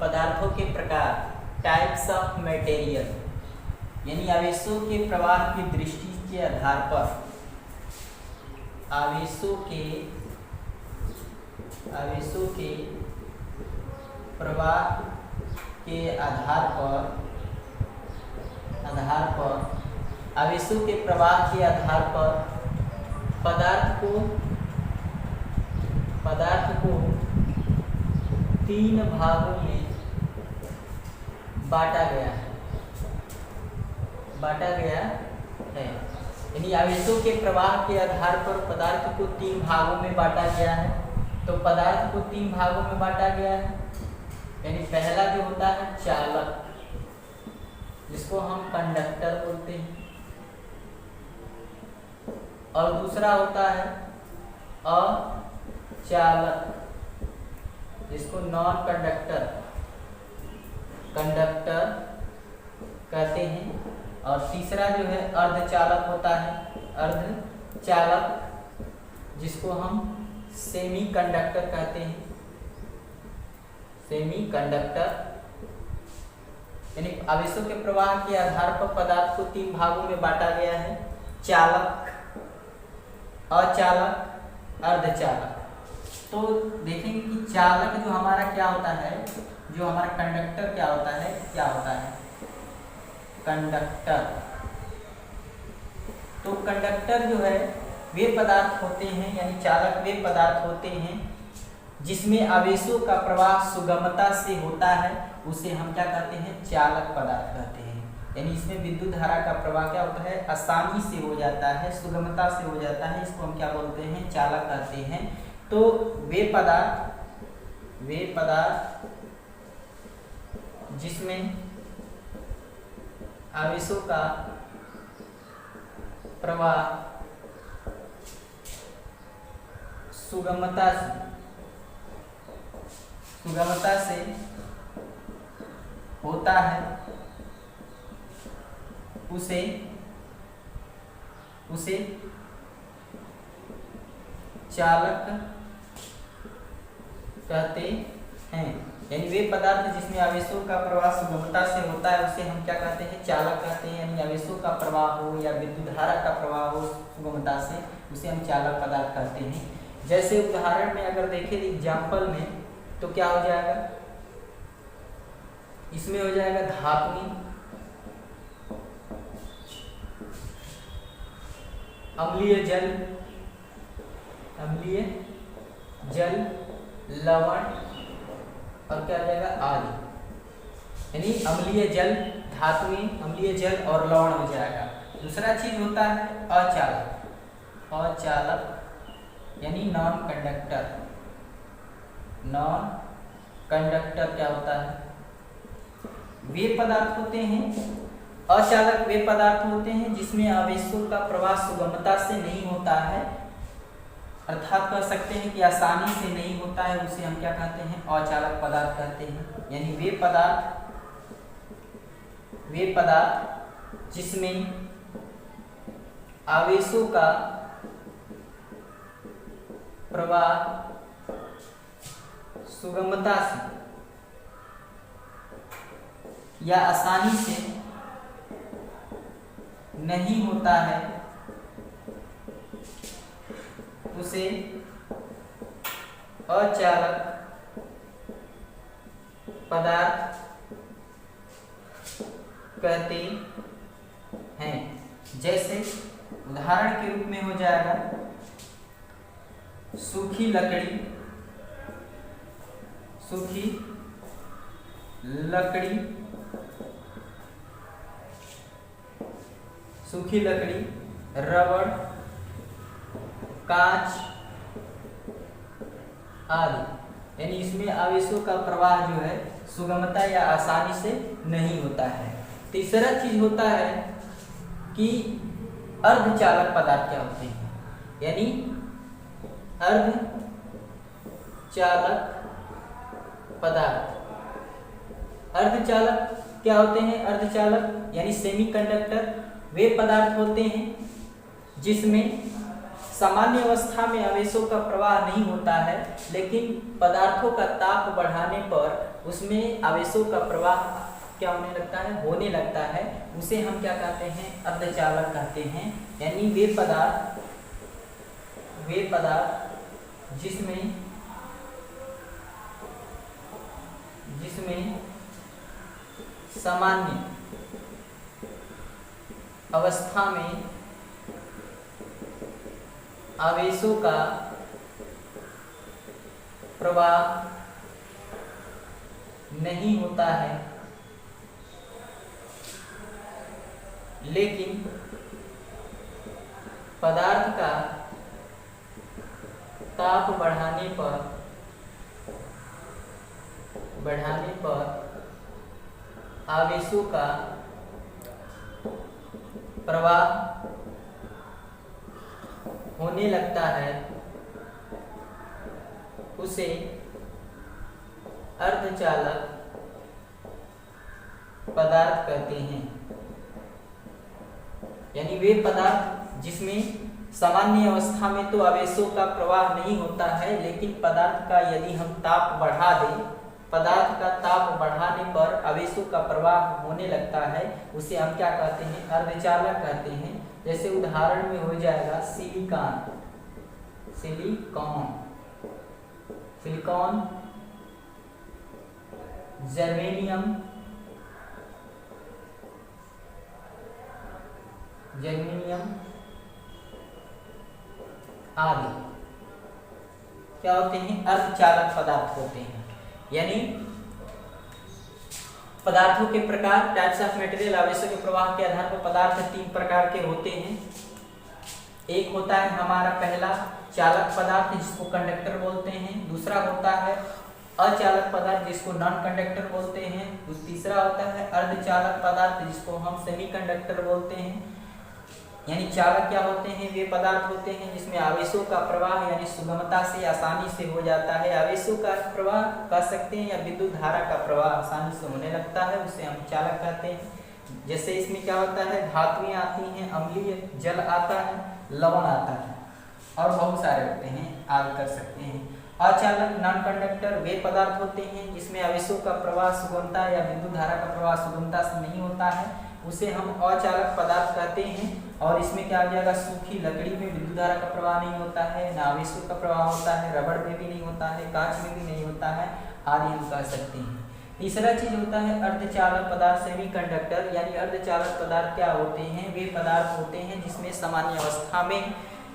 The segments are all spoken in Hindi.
पदार्थों के प्रकार, टाइप्स ऑफ मटेरियल, यानी आवेशों के प्रवाह की दृष्टि के आधार पर, आवेशों के प्रवाह के आधार पर आवेशों के प्रवाह के आधार पर पदार्थ को 3 भागों में बांटा गया है। यानी आवेशों के प्रवाह के आधार पर पदार्थ को 3 भागों में बांटा गया है। तो पदार्थ को 3 भागों में बांटा गया है, यानी पहला जो होता है चालक, जिसको हम कंडक्टर बोलते हैं, और दूसरा होता है अचालक, जिसको नॉन कंडक्टर कहते हैं। और तीसरा जो है अर्धचालक होता है, अर्धचालक, जिसको हम सेमी कंडक्टर कहते हैं, सेमी कंडक्टर। यानी आवेशों के प्रवाह के आधार पर पदार्थ को 3 भागों में बांटा गया है, चालक, अचालक, अर्धचालक। तो देखेंगे कि चालक जो हमारा क्या होता है, जो हमारा कंडक्टर क्या होता है कंडक्टर। तो कंडक्टर जो है वे पदार्थ होते हैं, यानी चालक वे पदार्थ होते हैं जिसमें आवेशों का प्रवाह सुगमता से होता है, उसे हम क्या कहते हैं, चालक पदार्थ कहते हैं। यानी इसमें विद्युत धारा का प्रवाह क्या होता है, आसानी से हो जाता है, सुगमता से हो जाता है, इसको हम क्या बोलते हैं, चालक कहते हैं। तो वे पदार्थ जिसमें आवेशों का प्रवाह सुगमता से होता है, उसे चालक कहते हैं। यानी वे पदार्थ जिसमें आवेशों का प्रवाह सुगमता से होता है, उसे हम क्या कहते हैं, चालक कहते हैं। यानी आवेशों का प्रवाह हो या विद्युत धारा का प्रवाह हो सुगमता से, उसे हम चालक पदार्थ कहते हैं। जैसे उदाहरण में अगर देखें एग्जाम्पल में, तो क्या हो जाएगा, इसमें हो जाएगा धात्विक, अम्लीय जल, लवण, और क्या हो जाएगा, आदि। यानी अम्लीय जल, धात्विक, अम्लीय जल और लवण हो जाएगा। दूसरा चीज होता है अचालक, यानी नॉन कंडक्टर क्या होता है, वे पदार्थ होते हैं, अचालक वे पदार्थ होते हैं जिसमें आवेशों का प्रवाह सुगमता से नहीं होता है, अर्थात कह सकते हैं कि आसानी से नहीं होता है, उसे हम क्या कहते हैं, अचालक पदार्थ कहते हैं। यानी वे पदार्थ जिसमें आवेशों का प्रवाह सुगमता से या आसानी से नहीं होता है, उसे अचालक पदार्थ कहते हैं। जैसे उदाहरण के रूप में हो जाएगा सूखी लकड़ी, रबड़, कांच आदि। यानी इसमें आवेशों का प्रवाह जो है सुगमता या आसानी से नहीं होता है। तीसरा चीज होता है कि अर्धचालक पदार्थ क्या होते हैं, यानी अर्धचालक पदार्थ। अर्धचालक क्या होते हैं, अर्धचालक यानी सेमी कंडक्टर वे पदार्थ होते हैं जिसमें सामान्य अवस्था में आवेशों का प्रवाह नहीं होता है, लेकिन पदार्थों का ताप बढ़ाने पर उसमें आवेशों का प्रवाह क्या होने लगता है, होने लगता है। उसे हम क्या कहते हैं, अर्धचालक कहते हैं। यानी वे पदार्थ जिसमें सामान्य अवस्था में आवेशों का प्रवाह नहीं होता है, लेकिन पदार्थ का ताप बढ़ाने पर आवेशों का प्रवाह होने लगता है, उसे अर्धचालक पदार्थ कहते हैं। यानी वे पदार्थ जिसमें सामान्य अवस्था में तो आवेशों का प्रवाह नहीं होता है, लेकिन पदार्थ का यदि हम ताप बढ़ा दें, पदार्थ का ताप बढ़ाने पर आवेशों का प्रवाह होने लगता है, उसे हम क्या कहते हैं, अर्धचालक कहते हैं। जैसे उदाहरण में हो जाएगा सिलिकॉन, जर्मेनियम आदि क्या होते हैं, अर्धचालक पदार्थ होते हैं। यानी पदार्थों के प्रकार, टाइप्स ऑफ मटेरियल, आवेशों के प्रवाह के आधार पर पदार्थ 3 प्रकार के होते हैं। एक होता है हमारा पहला चालक पदार्थ जिसको कंडक्टर बोलते हैं, दूसरा होता है अचालक पदार्थ जिसको नॉन कंडक्टर बोलते हैं, तीसरा होता है अर्धचालक पदार्थ जिसको हम सेमीकंडक्टर बोलते हैं। यानी चालक क्या होते हैं, वे पदार्थ होते हैं जिसमें आवेशों का प्रवाह यानी सुगमता से, आसानी से हो जाता है। आवेशों का प्रवाह कह सकते हैं या विद्युत धारा का प्रवाह आसानी से होने लगता है, उसे हम चालक कहते हैं। जैसे इसमें क्या होता है, धातुएं आती हैं, अम्लीय जल आता है, लवण आता है और बहुत सारे होते हैं, आदि कर सकते हैं। अचालक नॉन कंडक्टर वे पदार्थ होते हैं जिसमें आवेशों का प्रवाह सुगमता या विद्युत धारा का प्रवाह सुगमता से नहीं होता है, उसे हम अचालक पदार्थ कहते हैं। और इसमें क्या आ जाएगा, सूखी लकड़ी में विद्युत धारा का प्रवाह नहीं होता है, न आवेशों का प्रवाह होता है, रबड़ में भी नहीं होता है, कांच में भी नहीं होता है, आदि हम कह सकते हैं। तीसरा चीज होता है अर्धचालक पदार्थ, सेमीकंडक्टर। यानी अर्धचालक पदार्थ क्या होते हैं, वे पदार्थ होते हैं जिसमें सामान्य अवस्था में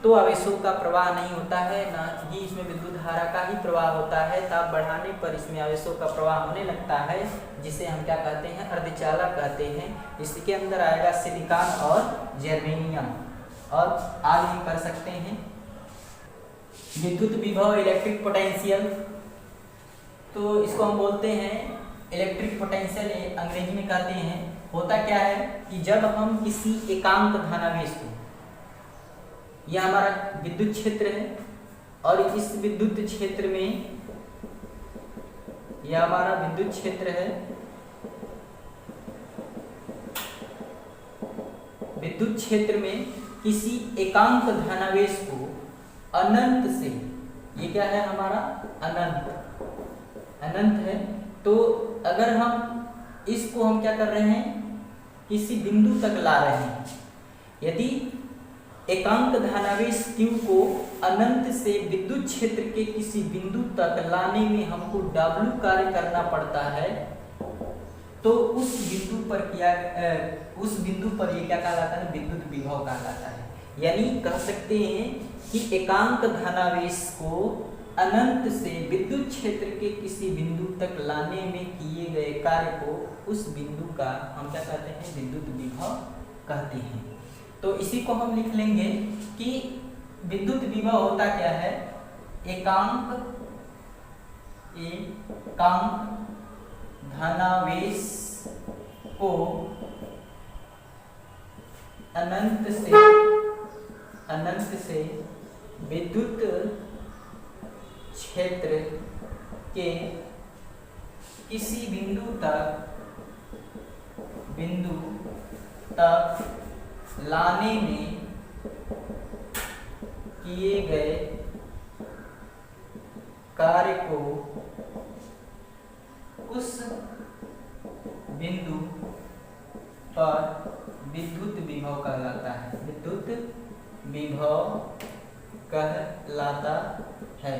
तो आवेशों का प्रवाह नहीं होता है, ना ही इसमें विद्युत धारा का ही प्रवाह होता है। ताप बढ़ाने पर इसमें आवेशों का प्रवाह होने लगता है, जिसे हम क्या कहते हैं, अर्धचालक कहते हैं। इसके अंदर आएगा सिलिकॉन और जर्मेनियम और आदि हम कर सकते हैं। विद्युत विभव, इलेक्ट्रिक पोटेंशियल, तो इसको हम बोलते हैं इलेक्ट्रिक पोटेंशियल, अंग्रेजी में कहते हैं। होता क्या है कि जब हम किसी एकांक धनावेश को, यह हमारा विद्युत क्षेत्र है और इस विद्युत क्षेत्र में, यह हमारा विद्युत क्षेत्र है, विद्युत क्षेत्र में किसी एकांक धनावेश को अनंत से, ये क्या है हमारा अनंत है, तो अगर हम इसको हम क्या कर रहे हैं, किसी बिंदु तक ला रहे हैं। यदि एकांक धनावेश Q को अनंत से विद्युत क्षेत्र के किसी बिंदु तक लाने में हमको W कार्य करना पड़ता है, तो उस बिंदु पर ये क्या कहलाता है, विद्युत विभव कहलाता है। यानी कह सकते हैं कि एकांक धनावेश को अनंत से विद्युत क्षेत्र के किसी बिंदु तक लाने में किए गए कार्य को, उस बिंदु का हम क्या कहते हैं, विद्युत विभव कहते हैं। तो इसी को हम लिख लेंगे कि विद्युत विभव होता क्या है, एकांक धनावेश को अनंत से विद्युत क्षेत्र के किसी बिंदु तक लाने में किए गए कार्य को उस बिंदु पर विद्युत विभव कहलाता है। विद्युत विभव कहलाता है।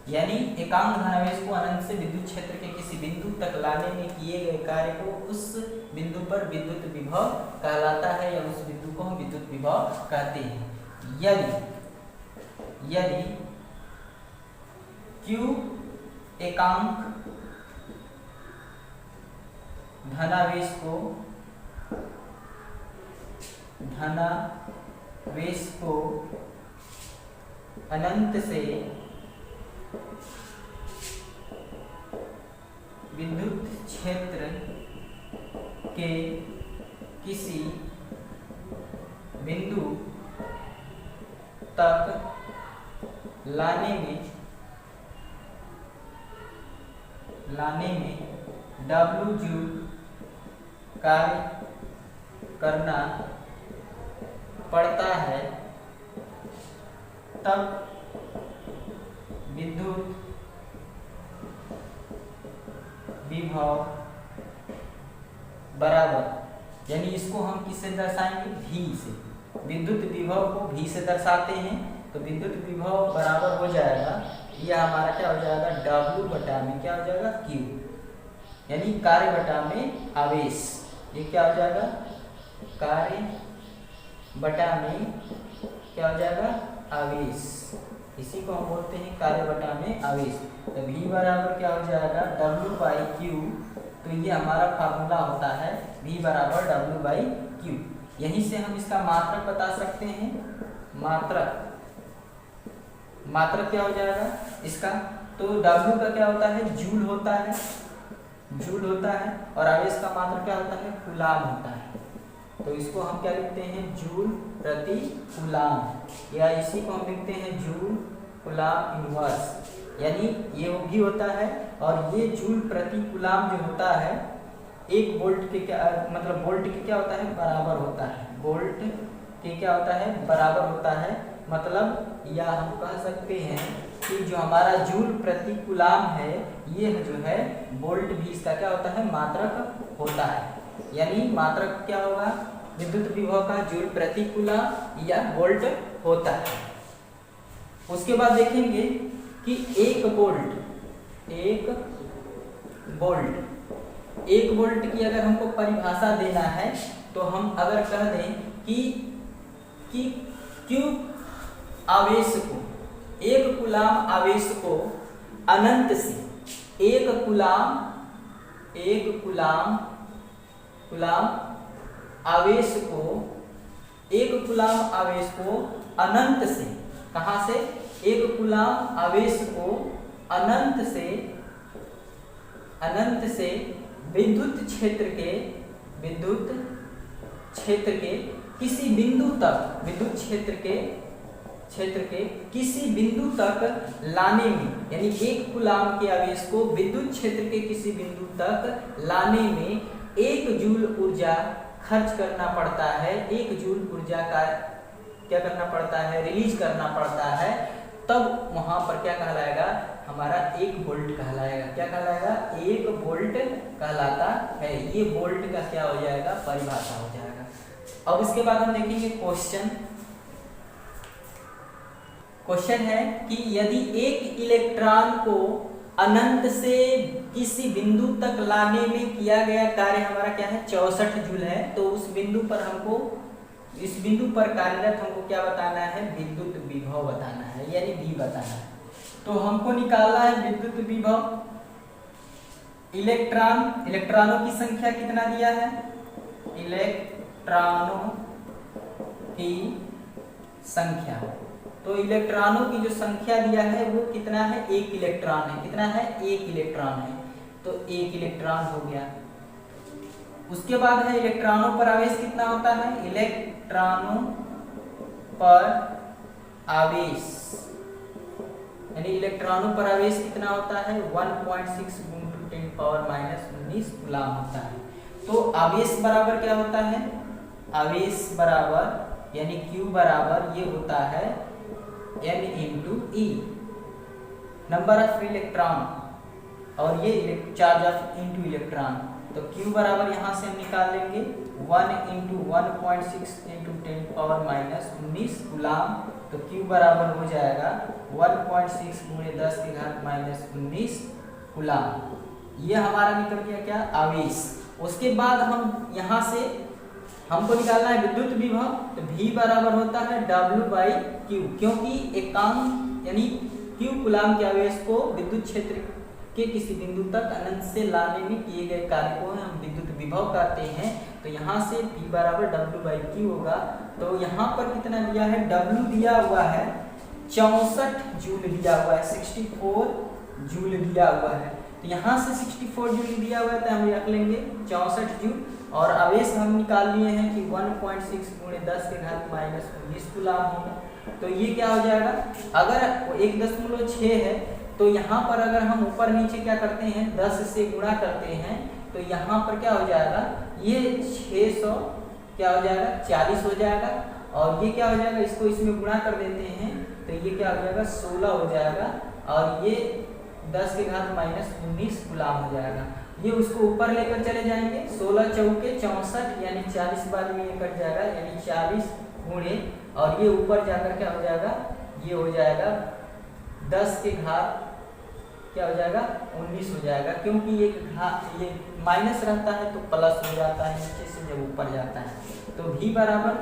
यानी एकांक धनावेश को अनंत से विद्युत क्षेत्र के किसी बिंदु तक लाने में किए गए कार्य को उस बिंदु पर विद्युत विभव कहलाता है, या उस बिंदु को हम विद्युत विभव कहते हैं। यदि Q एकांक धनावेश को अनंत से विद्युत क्षेत्र के किसी बिंदु तक लाने में W जूल कार्य करना पड़ता है, तब विद्युत विभव बराबर, यानी इसको हम किससे दर्शाएंगे? V से। विद्युत विभव को V से दर्शाते हैं, तो विद्युत विभव बराबर हो जाएगा, यह हमारा क्या हो जाएगा? W बटा में क्या हो जाएगा? Q, यानी कार्य बटा में आवेश। ये क्या हो जाएगा? कार्य बटा में क्या हो जाएगा? आवेश। इसी को हम बोलते हैं कार्य बटा में आवेश। तो V बराबर क्या हो जाएगा? W by Q। तो ये हमारा फार्मूला होता है, V बराबर W बाई Q। यहीं से हम इसका मात्रक बता सकते हैं। मात्रक क्या हो जाएगा इसका? तो W का क्या होता है? जूल होता है, और आवेश का मात्रक क्या होता है? कूलाम होता है। तो इसको हम क्या लिखते हैं? जूल प्रति कूलाम, या इसी को हम लिखते हैं जूल कूलाम इनवर्स। यानी ये भी होता है, और ये जूल प्रति कूलाम जो होता है, एक वोल्ट के क्या मतलब वोल्ट के क्या होता है? बराबर होता है। वोल्ट के क्या होता है? बराबर होता है। मतलब या हम कह सकते हैं कि जो हमारा जूल प्रति कूलाम है, ये जो है वोल्ट भी इसका क्या होता है? मात्रक होता है। यानी मात्रक क्या होगा? विद्युत विभव का जूल प्रति कूलाम या वोल्ट होता है। उसके बाद देखेंगे कि एक वोल्ट की अगर हमको परिभाषा देना है, तो हम अगर कह दें कि Q आवेश को, एक कूलाम आवेश को अनंत से एक कूलाम आवेश को अनंत से, कहां से? एक कूलाम आवेश को अनंत से विद्युत क्षेत्र के किसी बिंदु तक, विद्युत क्षेत्र के किसी बिंदु तक लाने में, यानी एक कूलाम के आवेश को विद्युत क्षेत्र के किसी बिंदु तक लाने में 1 जूल ऊर्जा खर्च करना पड़ता है। 1 जूल ऊर्जा का क्या करना पड़ता है? रिलीज करना पड़ता है। तब वहां पर क्या कहलाएगा? हमारा 1 वोल्ट कहलाएगा। क्या कहलाएगा? 1 वोल्ट कहलाता है। ये वोल्ट का क्या हो जाएगा? परिभाषा हो जाएगा। अब इसके बाद हम देखेंगे क्वेश्चन है कि यदि एक इलेक्ट्रॉन को अनंत से किसी बिंदु तक लाने में किया गया कार्य हमारा क्या है? 64 जूल है। तो उस बिंदु पर हमको, इस बिंदु पर कार्यरत हमको क्या बताना है? विद्युत विभव बताना है, यानी V बताना है। तो हमको निकालना है विद्युत विभव। इलेक्ट्रॉनों की संख्या कितना दिया है? इलेक्ट्रॉनों की संख्या, तो इलेक्ट्रॉनों की जो संख्या दिया है वो कितना है? 1 इलेक्ट्रॉन है। कितना है? 1 इलेक्ट्रॉन है। तो 1 इलेक्ट्रॉन हो गया। उसके बाद है इलेक्ट्रॉनों पर आवेश कितना होता है? इलेक्ट्रॉनों पर आवेश, यानी इलेक्ट्रॉनों पर आवेश कितना होता है? 1.6 × 10⁻⁻⁹ कूलाम होता है। तो आवेश बराबर क्या होता है? आवेश बराबर यानी Q बराबर ये होता है n into E number of electron, और ये चार्ज ऑफ इंटू इलेक्ट्रॉन। तो Q बराबर यहाँ से हम निकाल लेंगे 1 इंटू 1.6 इंटू 10⁻⁻19 गुलाम। तो Q बराबर हो जाएगा 1.6 × 10⁻⁻19 गुलाम। ये हमारा निकल गया क्या, आवेश। उसके बाद हम यहाँ से हमको निकालना है विद्युत विभव। तो V बराबर होता है W/Q, क्योंकि एकांक यानी Q गुलाम के आवेश को विद्युत क्षेत्र के किसी बिंदु तक अनंत से लाने में किए गए कार्य को हम विद्युत विभव कहते हैं। तो यहाँ से V बराबर W/Q होगा। तो यहाँ पर कितना दिया है, W दिया हुआ है 64 जूल दिया हुआ है, 64 जूल दिया हुआ है। तो यहाँ से 64 जूल दिया हुआ है तो हम रख लेंगे 64 जूल, और आवेश हम निकाल लिए हैं कि 1.6 × 10⁻⁻19 गुलाम होगा। तो ये क्या हो जाएगा, अगर 1.6 है तो यहाँ पर अगर हम ऊपर नीचे क्या करते हैं 10 से गुणा करते हैं, तो यहाँ पर क्या हो जाएगा, ये 600 क्या हो जाएगा 40 हो जाएगा, और ये क्या हो जाएगा, इसको इसमें गुणा कर देते हैं तो ये क्या हो जाएगा 16 हो जाएगा, और ये 10⁻⁻19 गुलाम हो जाएगा। ये उसको ऊपर लेकर चले जाएंगे, 16 चौके 64 यानी 40 बार में ये कट जाएगा, यानी 40 गुणे, और ये ऊपर जाकर क्या हो जाएगा, ये हो जाएगा 10 के घात क्या हो जाएगा 19 हो जाएगा, क्योंकि ये माइनस रहता है तो प्लस हो जाता है नीचे से जब ऊपर जाता है। तो V बराबर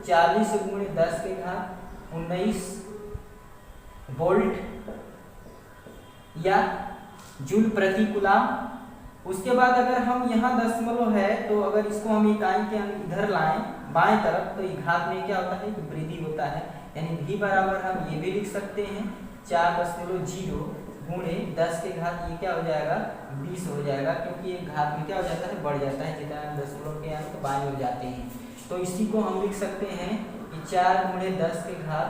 40 × 10 के घात 19 वोल्ट या जूल प्रति कूलम। उसके बाद अगर हम यहाँ दशमलव है तो अगर इसको हम इकाई के इधर लाएं बाएं तरफ, तो घात में क्या होता है कि वृद्धि होता है, यानी V बराबर हम ये भी लिख सकते हैं 4.0 गुणे 10 के घात ये क्या हो जाएगा 20 हो जाएगा, क्योंकि ये घात में क्या हो जाता है बढ़ जाता है, जितना दशमलव के अंक बाएं हो जाते हैं। तो इसी को हम लिख सकते हैं कि 4 × 10 के घात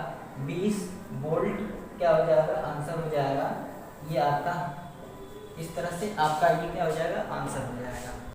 20 वोल्ट क्या हो जाएगा, आंसर हो जाएगा ये आपका। इस तरह से आपका ये क्या हो जाएगा, आंसर हो जाएगा।